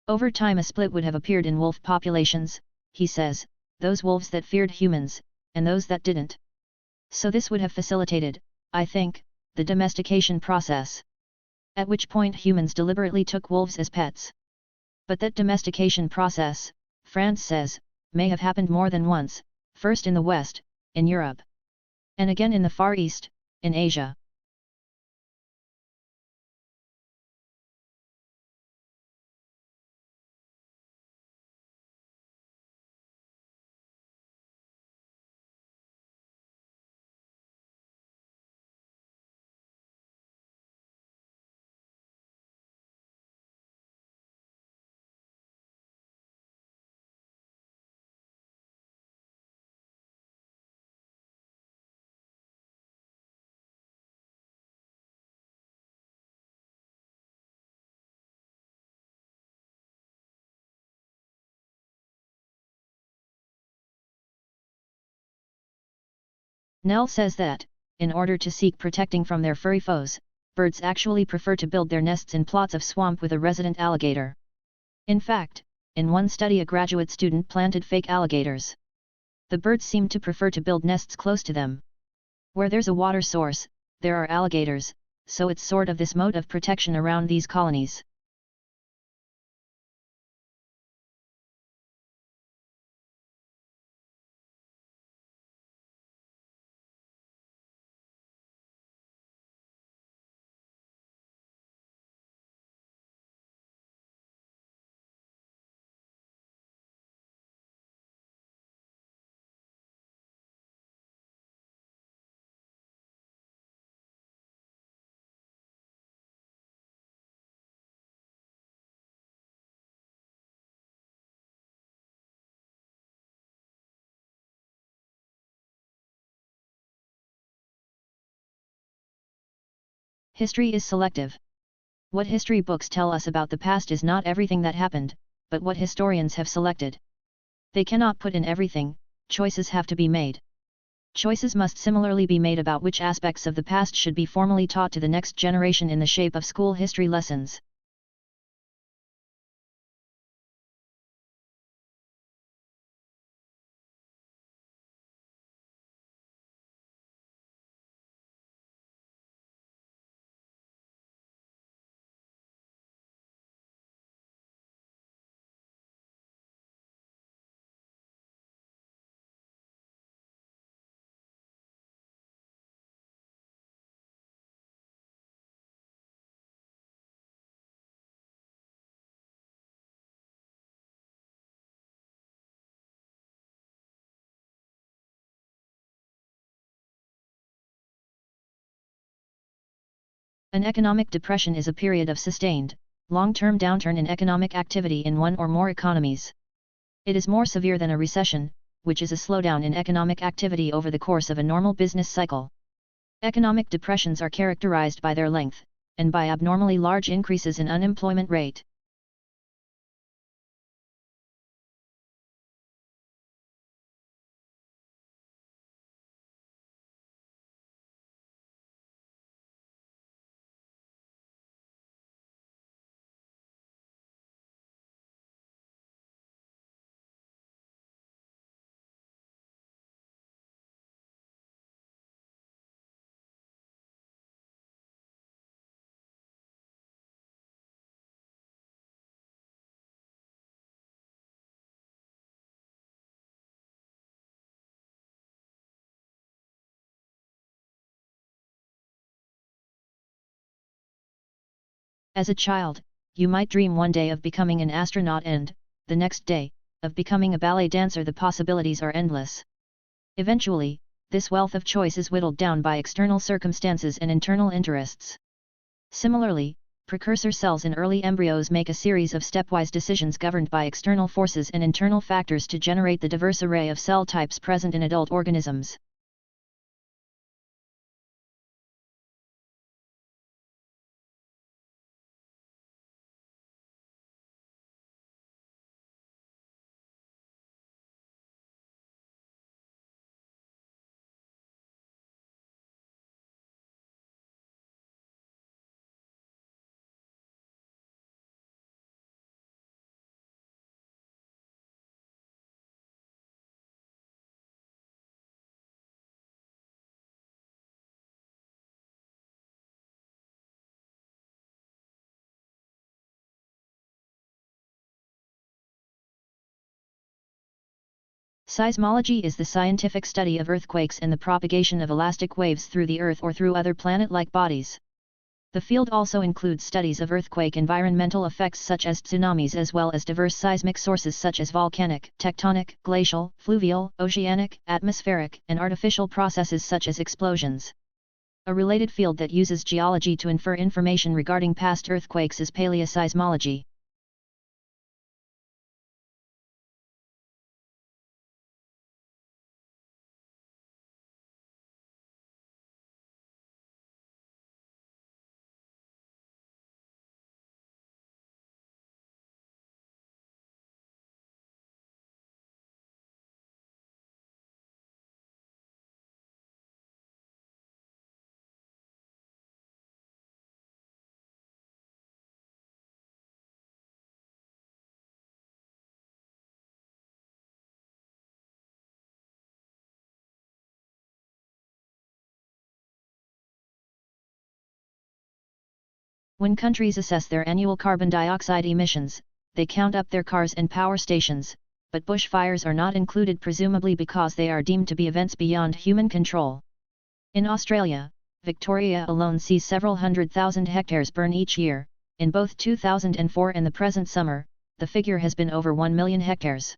Over time a split would have appeared in wolf populations, he says, those wolves that feared humans, and those that didn't. So this would have facilitated, I think, the domestication process. At which point humans deliberately took wolves as pets. But that domestication process, France says, may have happened more than once, first in the West, in Europe, and again in the Far East, in Asia. Nell says that, in order to seek protecting from their furry foes, birds actually prefer to build their nests in plots of swamp with a resident alligator. In fact, in one study a graduate student planted fake alligators. The birds seem to prefer to build nests close to them. Where there's a water source, there are alligators, so it's sort of this mode of protection around these colonies. History is selective. What history books tell us about the past is not everything that happened, but what historians have selected. They cannot put in everything, choices have to be made. Choices must similarly be made about which aspects of the past should be formally taught to the next generation in the shape of school history lessons. An economic depression is a period of sustained, long-term downturn in economic activity in one or more economies. It is more severe than a recession, which is a slowdown in economic activity over the course of a normal business cycle. Economic depressions are characterized by their length, and by abnormally large increases in unemployment rate. As a child, you might dream one day of becoming an astronaut and, the next day, of becoming a ballet dancer. The possibilities are endless. Eventually, this wealth of choice is whittled down by external circumstances and internal interests. Similarly, precursor cells in early embryos make a series of stepwise decisions governed by external forces and internal factors to generate the diverse array of cell types present in adult organisms. Seismology is the scientific study of earthquakes and the propagation of elastic waves through the Earth or through other planet-like bodies. The field also includes studies of earthquake environmental effects such as tsunamis as well as diverse seismic sources such as volcanic, tectonic, glacial, fluvial, oceanic, atmospheric, and artificial processes such as explosions. A related field that uses geology to infer information regarding past earthquakes is paleoseismology. When countries assess their annual carbon dioxide emissions, they count up their cars and power stations, but bushfires are not included presumably because they are deemed to be events beyond human control. In Australia, Victoria alone sees several 100,000 hectares burn each year. In both 2004 and the present summer, the figure has been over 1 million hectares.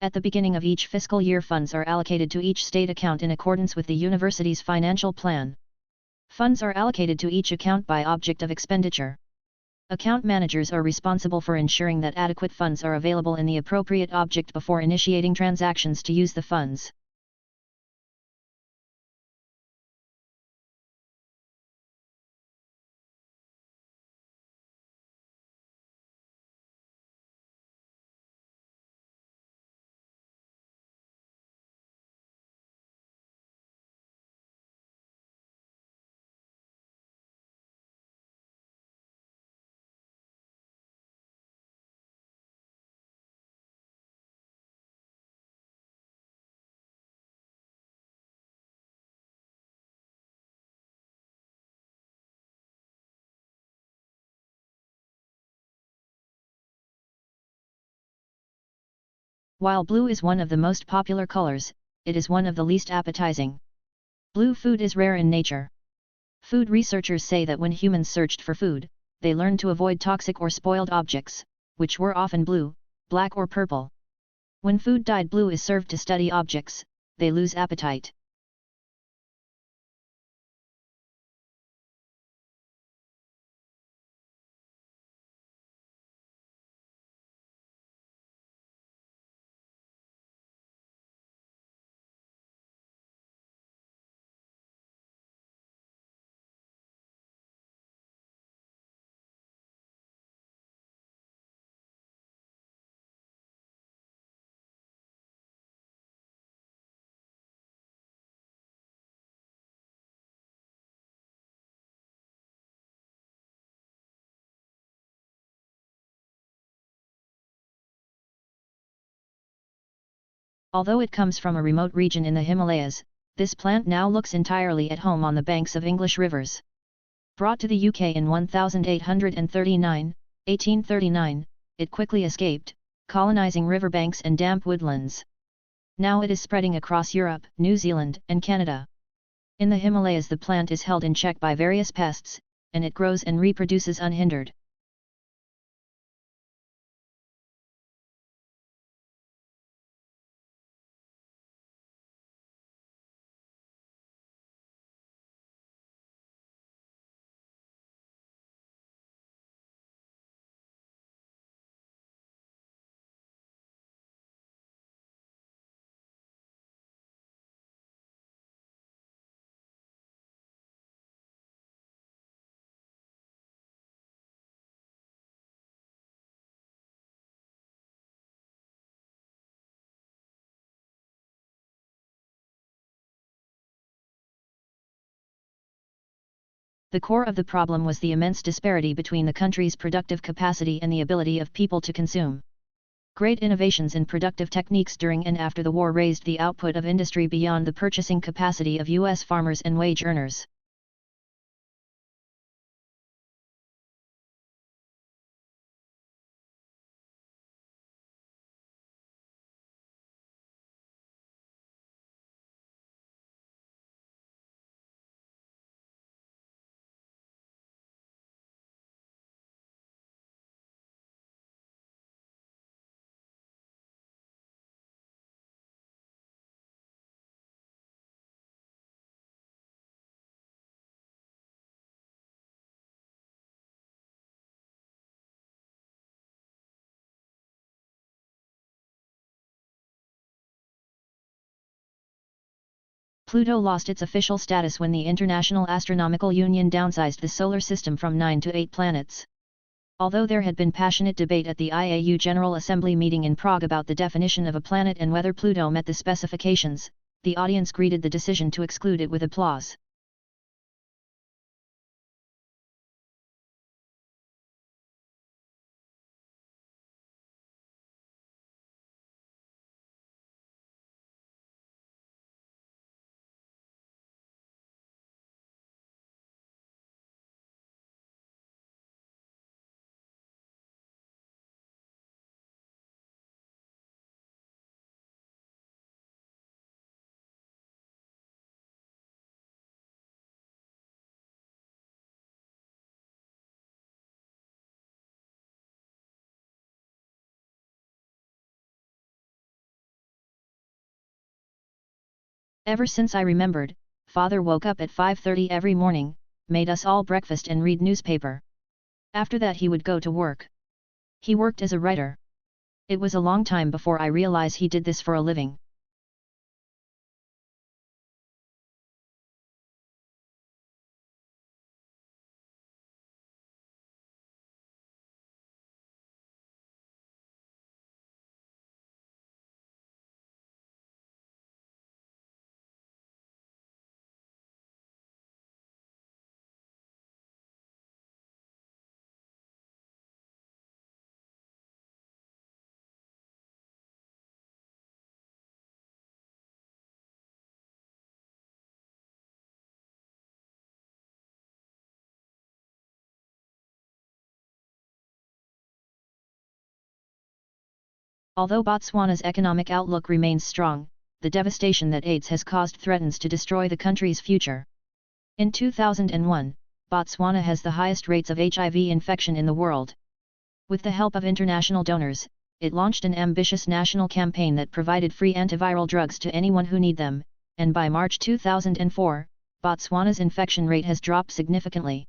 At the beginning of each fiscal year, funds are allocated to each state account in accordance with the university's financial plan. Funds are allocated to each account by object of expenditure. Account managers are responsible for ensuring that adequate funds are available in the appropriate object before initiating transactions to use the funds. While blue is one of the most popular colors, it is one of the least appetizing. Blue food is rare in nature. Food researchers say that when humans searched for food, they learned to avoid toxic or spoiled objects, which were often blue, black or purple. When food dyed blue is served to study objects, they lose appetite. Although it comes from a remote region in the Himalayas, this plant now looks entirely at home on the banks of English rivers. Brought to the UK in 1839, it quickly escaped, colonizing riverbanks and damp woodlands. Now it is spreading across Europe, New Zealand, and Canada. In the Himalayas the plant is held in check by various pests, and it grows and reproduces unhindered. The core of the problem was the immense disparity between the country's productive capacity and the ability of people to consume. Great innovations in productive techniques during and after the war raised the output of industry beyond the purchasing capacity of U.S. farmers and wage earners. Pluto lost its official status when the International Astronomical Union downsized the solar system from 9 to 8 planets. Although there had been passionate debate at the IAU General Assembly meeting in Prague about the definition of a planet and whether Pluto met the specifications, the audience greeted the decision to exclude it with applause. Ever since I remembered, Father woke up at 5:30 every morning, made us all breakfast and read newspaper. After that he would go to work. He worked as a writer. It was a long time before I realized he did this for a living. Although Botswana's economic outlook remains strong, the devastation that AIDS has caused threatens to destroy the country's future. In 2001, Botswana has the highest rates of HIV infection in the world. With the help of international donors, it launched an ambitious national campaign that provided free antiviral drugs to anyone who need them, and by March 2004, Botswana's infection rate has dropped significantly.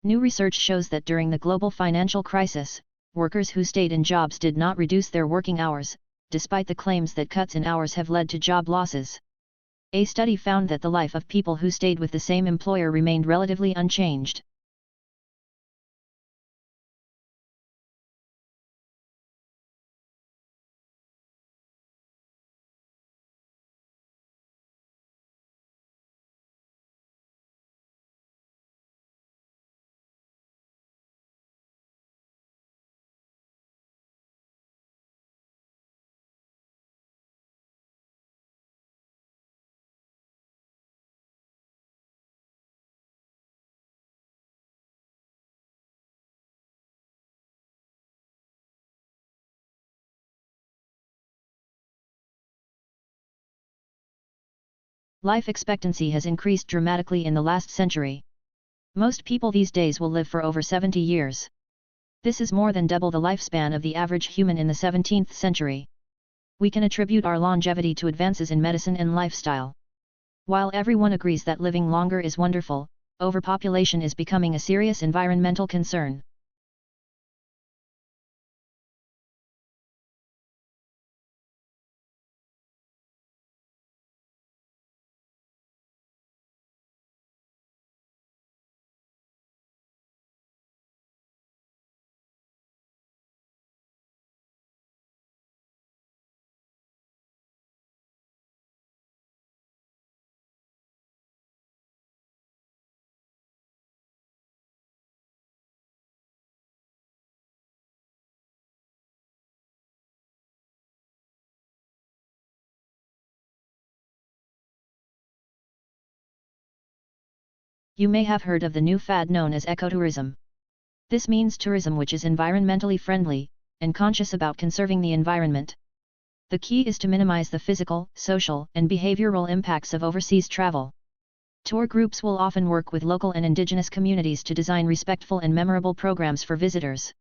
New research shows that during the global financial crisis, workers who stayed in jobs did not reduce their working hours, despite the claims that cuts in hours have led to job losses. A study found that the life of people who stayed with the same employer remained relatively unchanged. Life expectancy has increased dramatically in the last century. Most people these days will live for over 70 years. This is more than double the lifespan of the average human in the 17th century. We can attribute our longevity to advances in medicine and lifestyle. While everyone agrees that living longer is wonderful, overpopulation is becoming a serious environmental concern. You may have heard of the new fad known as ecotourism. This means tourism which is environmentally friendly, and conscious about conserving the environment. The key is to minimize the physical, social, and behavioral impacts of overseas travel. Tour groups will often work with local and indigenous communities to design respectful and memorable programs for visitors.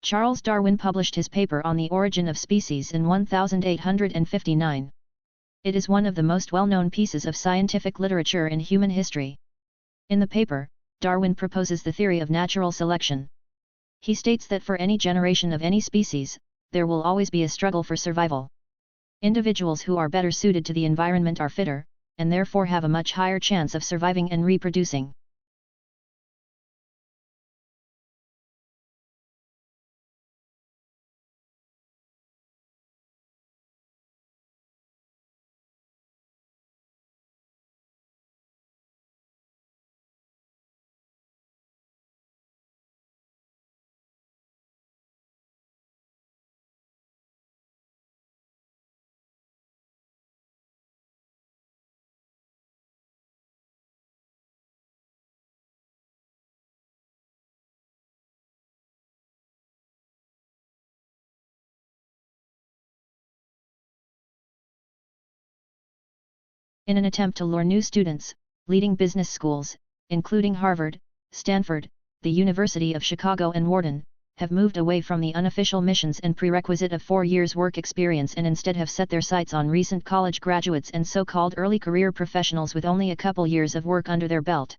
Charles Darwin published his paper on the origin of species in 1859. It is one of the most well-known pieces of scientific literature in human history. In the paper, Darwin proposes the theory of natural selection. He states that for any generation of any species, there will always be a struggle for survival. Individuals who are better suited to the environment are fitter, and therefore have a much higher chance of surviving and reproducing. In an attempt to lure new students, leading business schools, including Harvard, Stanford, the University of Chicago and Wharton, have moved away from the unofficial missions and prerequisite of 4 years work experience and instead have set their sights on recent college graduates and so-called early career professionals with only a couple years of work under their belt.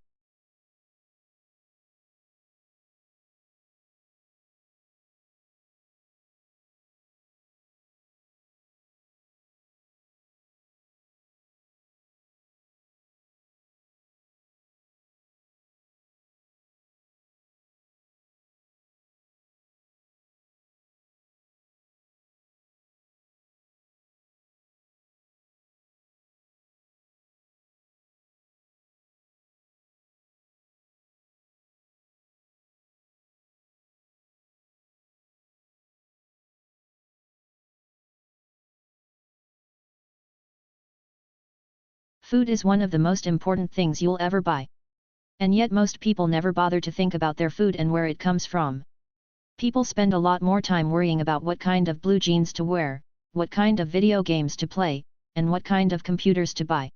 Food is one of the most important things you'll ever buy. And yet most people never bother to think about their food and where it comes from. People spend a lot more time worrying about what kind of blue jeans to wear, what kind of video games to play, and what kind of computers to buy.